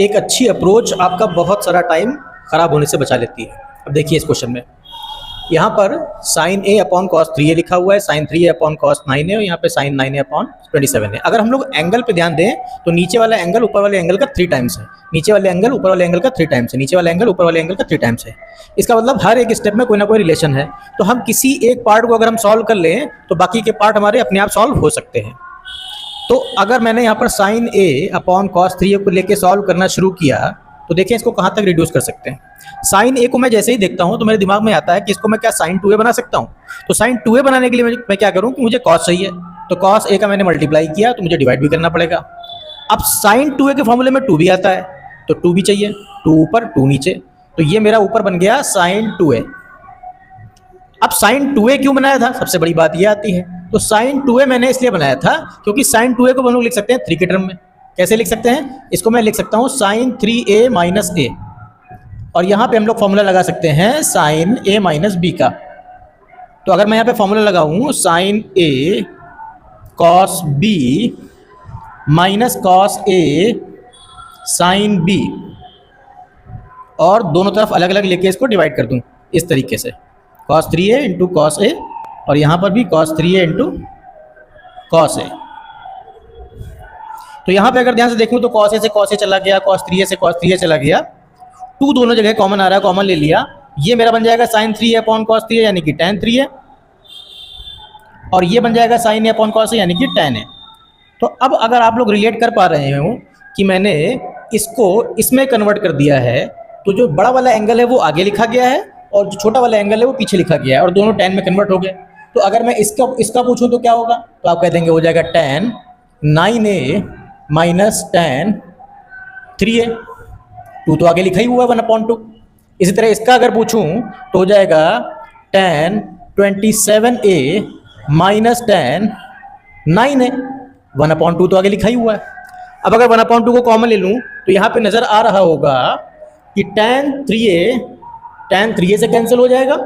एक अच्छी अप्रोच आपका बहुत सारा टाइम ख़राब होने से बचा लेती है। अब देखिए इस क्वेश्चन में यहाँ पर साइन ए अपॉन कॉस 3a लिखा हुआ है, sign 3a upon cos 9a और यहाँ पे साइन 9a अपॉन 27 है। अगर हम लोग एंगल पे ध्यान दें तो नीचे वाला एंगल ऊपर वाले एंगल का 3 टाइम्स है, नीचे वाले एंगल ऊपर वाले एंगल का 3 टाइम्स है, नीचे वाला एंगल ऊपर वाले एंगल का 3 टाइम्स है। इसका मतलब हर एक स्टेप में कोई ना कोई रिलेशन है। तो हम किसी एक पार्ट को अगर हम सॉल्व कर लें तो बाकी के पार्ट हमारे अपने आप सॉल्व हो सकते हैं। तो अगर मैंने यहाँ पर साइन ए अपॉन कॉस 3a को लेके सॉल्व करना शुरू किया तो देखिए इसको कहाँ तक रिड्यूस कर सकते हैं। साइन ए को मैं जैसे ही देखता हूँ तो मेरे दिमाग में आता है कि इसको मैं क्या साइन 2a बना सकता हूँ। तो साइन 2a बनाने के लिए मैं क्या करूँ कि मुझे कॉस चाहिए, तो कॉस ए का मैंने मल्टीप्लाई किया तो मुझे डिवाइड भी करना पड़ेगा। अब साइन 2a के फॉर्मूले में 2 भी आता है तो 2 भी चाहिए, 2 ऊपर 2 नीचे, तो ये मेरा ऊपर बन गया साइन 2a। अब साइन 2a क्यों बनाया था, सबसे बड़ी बात ये आती है। तो साइन 2a मैंने इसलिए बनाया था क्योंकि साइन 2a को हम लोग लिख सकते हैं 3 के टर्म में। कैसे लिख सकते हैं, इसको मैं लिख सकता हूँ साइन 3a माइनस a, और यहाँ पे हम लोग फॉर्मूला लगा सकते हैं साइन a माइनस b का। तो अगर मैं यहाँ पे फॉर्मूला लगाऊँ sine a cos b minus cos a sine b, और दोनों तरफ अलग अलग लेके इसको डिवाइड कर दूँ इस तरीके से, cos 3a into cos a, और यहाँ पर भी cos 3a into cos a। तो यहाँ पे अगर ध्यान से देखूँ तो cos a से cos a चला गया, cos 3a से cos 3a चला गया, 2 दोनों जगह कॉमन आ रहा है, कॉमन ले लिया। ये मेरा बन जाएगा sign 3a upon cos 3a यानी कि tan 3a, और ये बन जाएगा sine a upon cos a यानी कि tan a। तो अब अगर आप लोग रिलेट कर पा रहे हो कि मैंने इसको इसमें कन्वर्ट कर दिया है, तो जो बड़ा वाला एंगल है वो आगे लिखा गया है और जो छोटा वाला एंगल है वो पीछे लिखा गया है, और दोनों tan में कन्वर्ट हो गए। तो अगर मैं इसका पूछूं तो क्या होगा, तो आप कह देंगे हो जाएगा tan 9a minus tan 3a, 2 तो आगे लिखा ही हुआ है 1/2। इसी तरह इसका अगर पूछूं तो हो जाएगा tan 27a minus tan 9a, 1/2 तो आगे लिखा ही हुआ है। अब अगर 1/2 को कॉमन ले लूं तो यहाँ पे नजर आ रहा होगा कि tan 3a से कैंसिल हो जाएगा,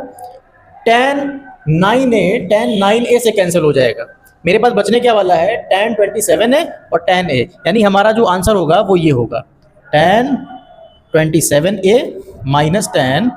tan 9a से कैंसिल हो जाएगा। मेरे पास बचने क्या वाला है, tan 27a और tan a, यानी हमारा जो आंसर होगा वो ये होगा tan 27a माइनस tan